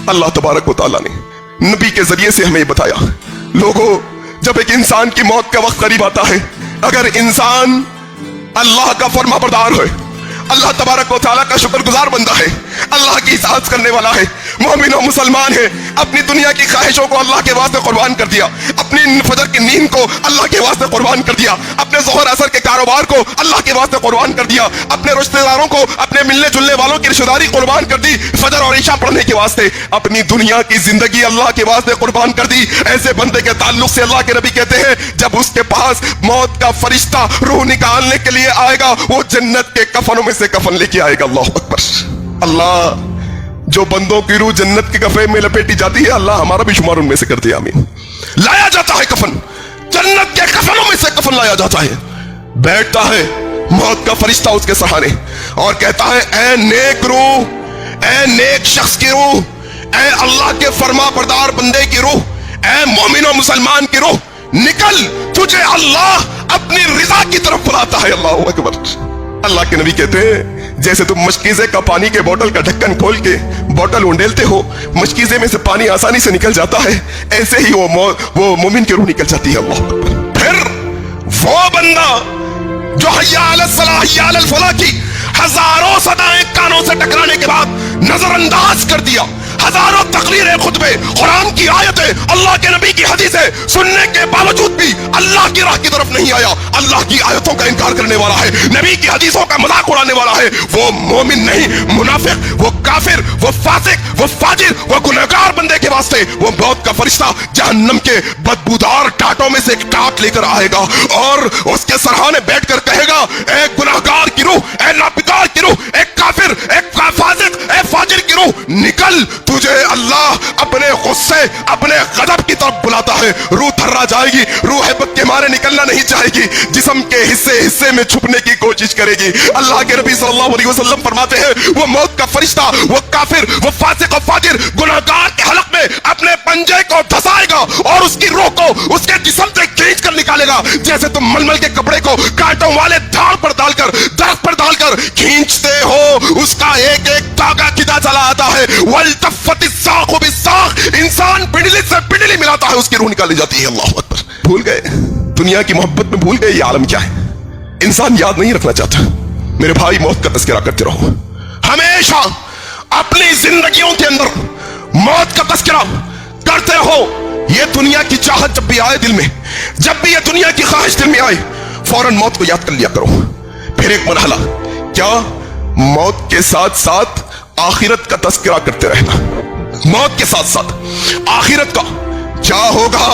अल्लाह तबारक व तआला ने नबी के जरिए से हमें बताया, लोगों जब एक इंसान की मौत का वक्त करीब आता है, अगर इंसान अल्लाह का फरमाबरदार है, अल्लाह तबारक व तआला का शुक्रगुजार बंदा है, अल्लाह की इताअत करने वाला है, मोमिन और मुसलमान है, अपनी दुनिया की ख्वाहिशों को अल्लाह के वास्ते कुर्बान कर दिया, अपनी फजर की नींद को अल्लाह के वास्ते कुर्बान कर दिया, अपने ज़ोहर असर के कारोबार को अल्लाह के वास्ते कुर्बान कर दिया, अपने रिश्तेदारों को, अपने मिलने जुलने वालों की रिश्तेदारी कुर्बान कर दी, फजर और ईशा पढ़ने के वास्ते अपनी दुनिया की जिंदगी अल्लाह के वास्ते कुर्बान कर दी। ऐसे बंदे के ताल्लुक से अल्लाह के नबी कहते हैं, जब उसके पास मौत का फरिश्ता रूह निकालने के लिए आएगा, वो जन्नत के कफनों में से कफन लेके आएगा। अल्लाह अकबर। अल्लाह जो बंदों की रूह जन्नत के कफे में लपेटी जाती है, अल्लाह हमारा भी शुमार उनमें से कर दिया। आमीन। लाया जाता है कफन, जन्नत के कफनों में से कफन लाया जाता है, बैठता है मौत का फरिश्ता उसके सहारे और कहता है, ऐ नेक रूह, ऐ नेक शख्स की रूह, ऐ अल्लाह के फरमा बरदार बंदे की रूह, ऐ मोमिन और मुसलमान की रूह, निकल, तुझे अल्लाह अपनी रिजा की तरफ बुलाता है। अल्लाह अकबर। अल्लाह के नबी कहते हैं, जैसे तुम मशकीजे का पानी के बोतल का ढक्कन खोल के बोतल उंडेलते हो, मशकीजे में से पानी आसानी से निकल जाता है, ऐसे ही वो मोमिन की रूह निकल जाती है। अल्लाह अकबर। फिर वो बंदा जो हय्या अलल सलाह हय्या अलल फलाह की हजारों सदाएं कानों से टकराने के बाद नजरअंदाज कर दिया, हजारों तकरीरें, खुतबे, कुरान की आयतें, अल्लाह के नबी की हदीसें सुनने के बावजूद भी अल्लाह की राह की तरफ नहीं आया, अल्लाह की आयतों का इनकार करने वाला है, नबी की हदीसों का मजाक उड़ाने वाला है, वो मोमिन नहीं, मुनाफिक, वो काफिर, वो फासिक, वो फाजिर, वो गुनहगार बंदे के वास्ते वो मौत का फरिश्ता जहन्नम के बदबूदार टाटों में से एक टाट लेकर आएगा और उसके सरहाने बैठकर कहेगा, ए गुनहगार की रूह, ए नापिकार की रूह, एक काफिर, एक फासिक, ए फाजिर की रूह, निकल, तुझे अल्लाह अपने गुस्से, अपने गजब की तरफ बुलाता है। रूह थर्रा जाएगी, रूह हैबत के मारे निकलना नहीं चाहेगी, जिस्म के हिस्से हिस्से में छुपने की कोशिश करेगी। अल्लाह के नबी सल्लल्लाहु अलैहि वसल्लम फरमाते हैं, वो मौत का फरिश्ता, वो काफिर, वो फासिक और फाजिर गुनहगार के हलक में अपने पंजे को धसाएगा और उसकी रूह को उसके जिस्म से खींच कर निकालेगा, जैसे तुम मलमल के कपड़े को कांटों वाले धाड़ पर डालकर, दरख्त पर डालकर खींचते हो, उसका एक एक धागा खिंचा चला आता है। इंसान पिंडली से पिंडली मिलाता है, उसकी रूह निकाली जाती है। अल्लाह अकबर। भूल गए दुनिया की मोहब्बत में, भूल गए ये आलम क्या है। इंसान याद नहीं रखना चाहता। मेरे भाई, मौत का तज़किरा करते रहो, हमेशा अपनी जिंदगियों के अंदर मौत का तज़किरा करते रहो। ये दुनिया की चाहत जब भी आए दिल में, जब भी ये दुनिया की ख्वाहिश दिल में आए, फौरन मौत को याद कर लिया करो। फिर एक मरहला, क्या मौत के साथ साथ आखिरत का तज़किरा करते रहना। मौत के साथ साथ आखिरत का क्या होगा,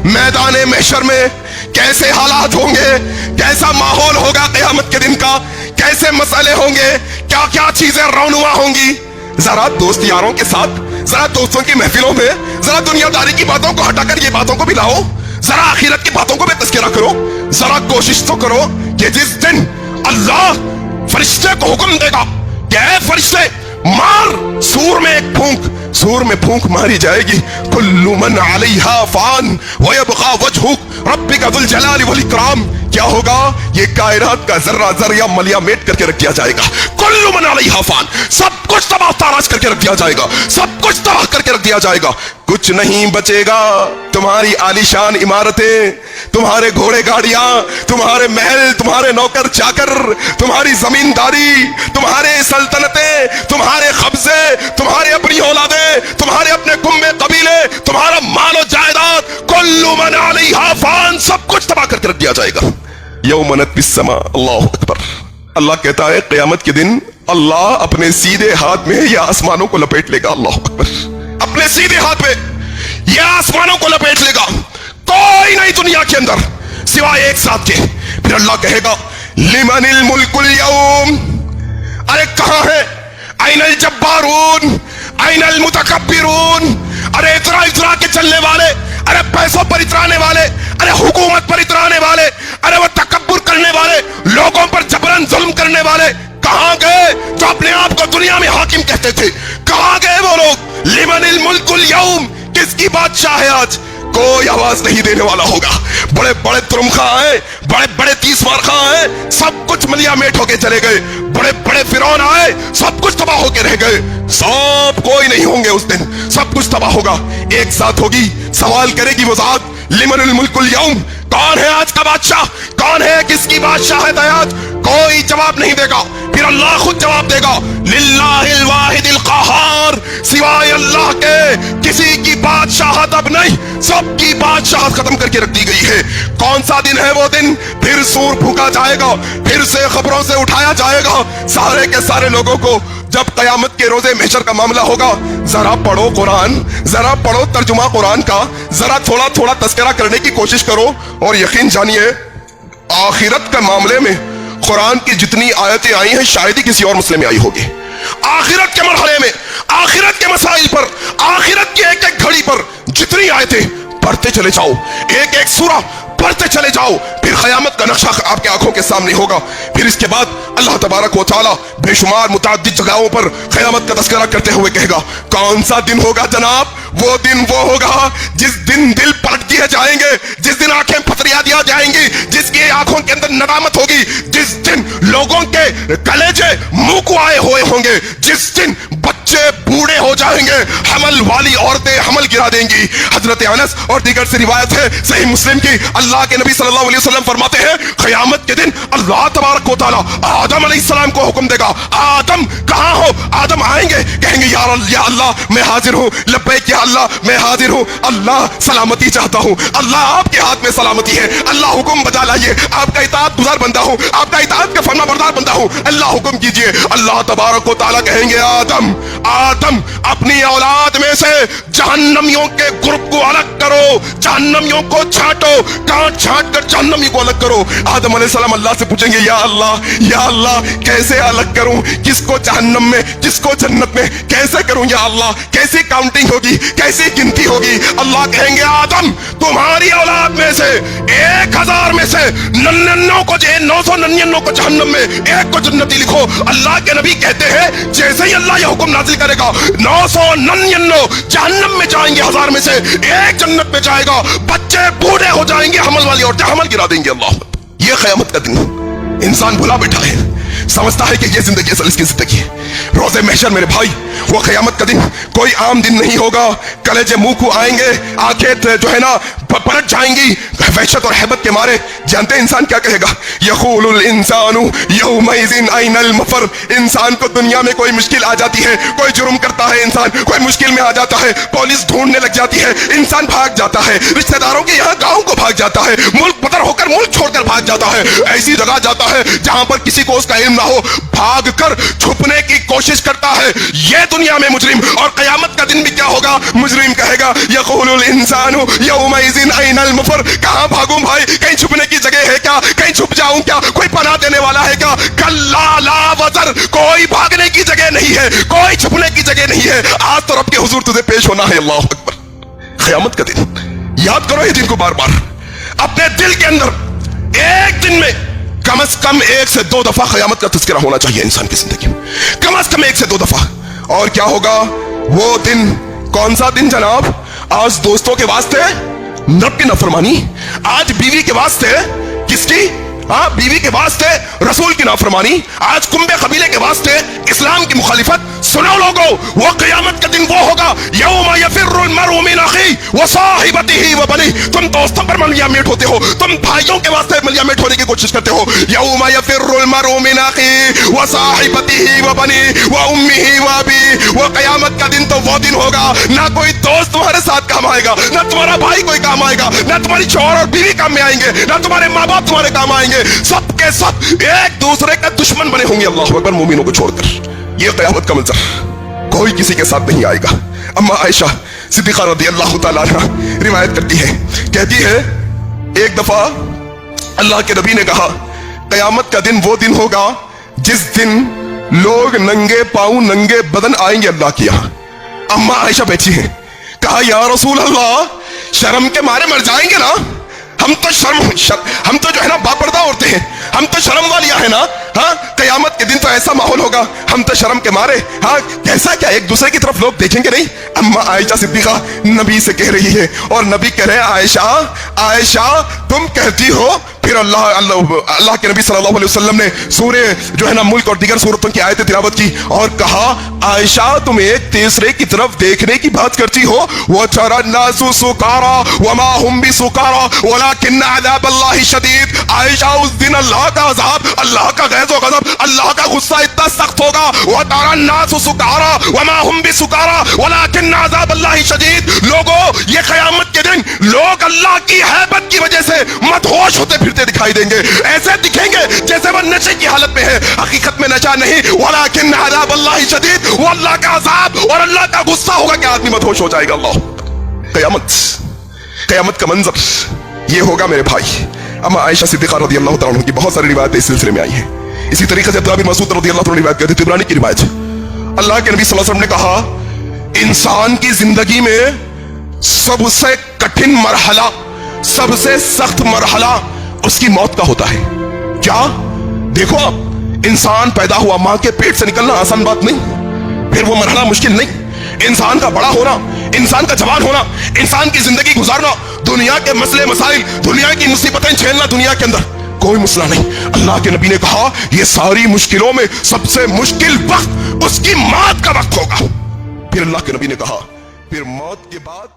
मैदान महशर में कैसे हालात होंगे, कैसा माहौल होगा क़यामत के दिन का, कैसे मसले होंगे, क्या क्या चीजें रौनुमा होंगी। जरा दोस्त यारों के साथ, जरा दोस्तों की महफिलों में, जरा दुनियादारी की बातों को हटाकर ये बातों को भी लाओ, जरा आखिरत की बातों को भी तज़किरा करो। जरा कोशिश तो करो कि जिस दिन अल्लाह फरिश्ते को हुक्म देगा कि फरिश्ते मार, सूर में एक फूंक, सूर में फूंक मारी जाएगी, कुल्लु मन अलैहा फान व यबका वजहुक रब्बिका जुल जलाली वल इकराम। क्या होगा, ये कायनात का जर्रा जर्रा मलिया मेट करके रख दिया जाएगा। कुल्लु मन अलैहा फान, सब कुछ तबाह ताराश करके रख दिया जाएगा, सब कुछ तबाह करके रख दिया जाएगा, कुछ नहीं बचेगा। तुम्हारी आलीशान इमारतें, तुम्हारे घोड़े गाड़ियां, तुम्हारे महल, तुम्हारे नौकर चाकर, तुम्हारी जमींदारी, तुम्हारे सल्तनतें, तुम्हारे कब्जे, तुम्हारे अपनी औलादें, तुम्हारे अपने कुंबे कबीले, तुम्हारा मालो जायदाद, कुल्लु मन अलैहा फान, सब कुछ तबाह करके रख दिया जाएगा। यौम नत्विस समा। अल्लाहु अकबर। अल्लाह कहता है क़यामत के दिन अल्लाह अपने सीधे हाथ में ये आसमानों को लपेट लेगा। अल्लाह अकबर। अपने सीधे हाथ में ये आसमानों को लपेट लेगा, कोई नहीं दुनिया के अंदर सिवाय एक साथ के। फिर अल्लाह कहेगा, लिमनिल मुल्कुल यौम, अरे कहां है ऐनल जब्बारून, ऐनल मुतकब्बिरून, अरे इतरा इतरा के चलने वाले, अरे पैसों पर इतराने वाले, अरे हुकूमत पर इतराने वाले, अरे वो तकब्बुर करने वाले, लोगों पर जबरन जुल्म करने वाले, कहां गए जो अपने आप को दुनिया में हाकिम कहते थे, कहां गए वो लोग। लिमनिल मुल्कुल यौम, किसकी बादशाह है आज, कोई आवाज नहीं देने वाला होगा। बड़े बड़े तुरमखा आए, बड़े बड़े 30 मारखा आए, सब कुछ मलियामेट होके चले गए। बड़े बड़े फिरौन आए, सब कुछ तबाह होके रह गए। सब कोई नहीं होंगे उस दिन, सब कुछ तबाह होगा। एक साथ होगी, सवाल करेगी वो जात, लिमनुल मुल्कुल यौम, कौन है आज का बादशाह, कौन है, किसकी बादशाहत है आज? कोई जवाब नहीं देगा। फिर अल्लाह खुद जवाब देगा, लिल्लाहिल वाहिदिल क़हार, सिवाय अल्लाह के किसी की बादशाहत अब नहीं, सबकी बादशाहत खत्म करके रख दी गई है। कौन सा दिन है वो दिन? फिर सूर फूका जाएगा, फिर से खबरों से उठाया जाएगा सारे के सारे लोगों को। जब कयामत के रोजे महशर का मामला होगा, जरा पढ़ो कुरान, जरा पढ़ो तर्जुमा कुरान का, जरा थोड़ा थोड़ा तस्करा करने की कोशिश करो और यकीन जानिए आखिरत के मामले में कुरान की जितनी आयतें आई हैं शायद ही किसी और मुस्लिम में आई होगी। आखिरत के मरहले में, आखिरत के मसाइल पर, आखिरत की एक एक घड़ी पर जितनी आयतें पढ़ते चले जाओ, एक एक सूरा पढ़ते चले जाओ, फिर क़यामत का नक्शा आपके आंखों के सामने होगा। फिर इसके बाद अल्लाह तबारक व तआला बेशुमार मुतअद्दिद जगहों पर क़यामत का तज़किरा करते हुए कहेगा, कौन सा दिन होगा जनाब? वो दिन वो होगा जिस दिन दिल पलट दिए जाएंगे, जिस दिन आंखें फतरिया दिया जाएंगी, जिसकी आंखों के अंदर नदामत होगी, जिस दिन लोगों के कलेजे मुंह को आए हुए होंगे, जिस दिन बच्चे बूढ़े हो जाएंगे, हमल वाली औरतें हमल गिरा देंगी। हजरत अनस और दीगर से रिवायत है सही मुस्लिम की, अल्लाह के नबी सल्लल्लाहु अलैहि वसल्लम फरमाते हैं, क़यामत के दिन अल्लाह तबारक व तआला आदम अलैहिस्सलाम को हुक्म देगा, आदम कहां हो? आदम आएंगे, कहेंगे या अल्लाह मैं हाजिर हूं, लब्बैक या अल्लाह मैं हाजिर हूं, अल्लाह सलामती चाहता हूं, अल्लाह आपके हाथ में सलामती है, अल्लाह हुक्म बजा लाइए, आपका इताअत गुजार बंदा हूं, आपका इताअत का फरमा बरदार बंदा हूं, अल्लाह हुक्म कीजिए। अल्लाह तबारक व तआला कहेंगे, आदम आदम अपनी औलाद में से जहन्नमियों के ग्रुप को अलग करो, जहन्नमियों को छांटो, कांट छांट कर जहन्नमी को अलग करो। आदम अलैहिस्सलाम अल्लाह से पूछेंगे, या अल्लाह कैसे अलग करूं, किसको जहन्नम में, किसको जन्नत में, कैसे करूं या अल्लाह, कैसी काउंटिंग होगी, कैसी गिनती होगी? अल्लाह कहेंगे, आदम तुम्हारी औलाद में से 1000 में से 999 को जहन्नम में, एक को जन्नती लिखो। अल्लाह के नबी कहते हैं जैसे ही अल्लाह यह हुक्म नाजिल करेगा 999 जहन्नम में जाएंगे, 1000 में से एक जन्नत में जाएगा, बच्चे बूढ़े हो जाएंगे, हमल वाली औरतें हमल गिरा देंगे। अल्लाह, ये क़यामत का दिन इंसान भुला बैठा है, समझता है कि ये जिंदगी असल इसकी जिंदगी है। रोजे महशर मेरे भाई, वो क़यामत का दिन कोई आम दिन नहीं होगा। कलेजे मुंह को आएंगे, आंखें जो है ना पलट जाएंगी वहशत और हैबत के मारे। जानते हैं इंसान क्या कहेगा? यक़ूलुल इंसानु यौमइज़िन अयनल मफ़र। इंसान को दुनिया में कोई मुश्किल आ जाती है, कोई जुर्म करता है, इंसान कोई मुश्किल में आ जाता है, पुलिस ढूंढने लग जाती है, इंसान भाग जाता है, रिश्तेदारों के यहाँ गाँव को भाग जाता है, मुल्क बदर होकर मुल्क छोड़कर भाग जाता है, ऐसी जगह जाता है जहां पर किसी को उसका इल्म ना हो, भाग कर छुपने की कोशिश करता है। ये दुनिया में मुजरिम, और क़यामत का दिन भी क्या होगा? मुजरिम कहेगा, यक़ूलुल इंसानु यौमइज़िन अयनल मफ़र। कहां भागूं भाई? कहीं छुपने की जगह है क्या? कहीं छुप जाऊं क्या? कोई पनाह देने वाला है क्या? कल्ला ला वज़र, कोई भागने की जगह नहीं है, कोई छुपने की जगह नहीं है। आज तो रब के हुजूर तुझे पेश होना है। अल्लाहु अकबर। क़यामत का दिन, याद करो ये दिन को बार बार अपने दिल के अंदर। एक दिन में कम से कम 1 से 2 दफा क़यामत का तज़किरा होना चाहिए इंसान की जिंदगी में, कम से कम 1 से 2 दफा। और क्या होगा वो दिन? कौन सा दिन जनाब? आज दोस्तों के वास्ते रब की नाफरमानी, आज बीवी के वास्ते किसकी? हाँ, बीवी के वास्ते रसूल की नाफरमानी, आज कुंबे कबीले के वास्ते इस्लाम की मुखालिफत। सुनो लोगो, वो क़यामत का दिन वो होगा, यौम यफिर्रुल मरउ मिन अखी व साहिबतिही व बनी। तुम दोस्तों पर मलियामेट होते हो, तुम भाइयों के वास्ते मलियामेट होने की कोशिश करते हो। यौम यफिर्रुल मरउ मिन अखी व साहिबतिही व बनी व उम्मिही व अबी। वो क़यामत का दिन तो वो दिन होगा, ना कोई दोस्त तुम्हारे साथ काम आएगा, ना तुम्हारा भाई कोई काम आएगा, ना तुम्हारी शौहर और बीवी काम में आएंगे, ना तुम्हारे माँ बाप तुम्हारे काम आएंगे। सब के सब एक दूसरे का दुश्मन बने होंगे। अल्लाहु अकबर। मोमिनों को छोड़कर ये क़यामत का मंजर कोई किसी के साथ नहीं आएगा। अम्मा आयशा सिद्दीक़ा रज़ियल्लाहु तआला अन्हा रिवायत करती है, कहती है एक दफा अल्लाह के नबी ने कहा, क़यामत का दिन वो दिन होगा जिस दिन लोग नंगे पांव नंगे बदन आएंगे अल्लाह के यहाँ। अम्मा आयशा बैठी हैं, कहा या रसूल अल्लाह, शर्म के मारे मर जाएंगे ना? हम तो जो है ना बापर्दा औरतें हैं, हम तो शर्म वालियां हैं ना, हाँ कयामत के दिन तो ऐसा माहौल होगा, हम तो शर्म के मारे, हाँ कैसा क्या एक दूसरे की तरफ लोग देखेंगे नहीं। अम्मा आयशा सिद्दीका नबी से कह रही है और नबी कह रहे हैं आयशा आयशा तुम कहती हो। फिर अल्लाह के नबी सल्लल्लाहु अलैहि वसल्लम ने सूरे जो है ना मुल्क और दीगर सूरतों की आयतें तिलावत की और कहा आयशा तुम एक तीसरे की तरफ देखने की बात करती हो। वो तरन्नासु सुकारा वमा हुम बिसुकारा वलाकिन अज़ाबल्लाहि शदीद। आयशा उस दिन अल्लाह का अज़ाब, अल्लाह का गैज़ो गज़ब, अल्लाह का गुस्सा इतना सख्त होगा। वो तरन्नासु सुकारा वमा हुम बिसुकारा वलाकिन अज़ाबल्लाहि शदीद। लोगों ये क़यामत के दिन लोग अल्लाह की हैबत की वजह से मदहोश होते फिरते दिखाई देंगे, ऐसे दिखेंगे जैसे वो नशे की हालत में है, हकीकत में नशा नहीं। वलाकिन अज़ाबल्लाहि शदीद, वो अल्लाह का अज़ाब और अल्लाह का गुस्सा होगा कि आदमी मदहोश हो जाएगा। अल्लाह कयामत का मंजर ये होगा मेरे भाई। अम्मा आयशा सिद्दीक़ा रज़ियल्लाहु तआला अन्हा की बहुत सारी रिवायतें इस सिलसिले में आई हैं। इसी तरीके से अब्दुल्लाह बिन मसूद रज़ियल्लाहु तआला रिवायत करते तिबरानी की रिवायत, अल्लाह के नबी सल्लल्लाहु अलैहि वसल्लम ने कहा इंसान की जिंदगी में सबसे कठिन मरहला, सबसे सख्त मरहला उसकी मौत का होता है। क्या देखो आप, इंसान पैदा हुआ, मां के पेट से निकलना आसान बात नहीं, फिर वो मरहला मुश्किल नहीं। इंसान का बड़ा होना, इंसान का जवान होना, इंसान की जिंदगी गुजारना, दुनिया के मसले मसाइल, दुनिया की मुसीबतें झेलना, दुनिया के अंदर कोई मसला नहीं। अल्लाह के नबी ने कहा ये सारी मुश्किलों में सबसे मुश्किल वक्त उसकी मौत का वक्त होगा। फिर अल्लाह के नबी ने कहा फिर मौत के बाद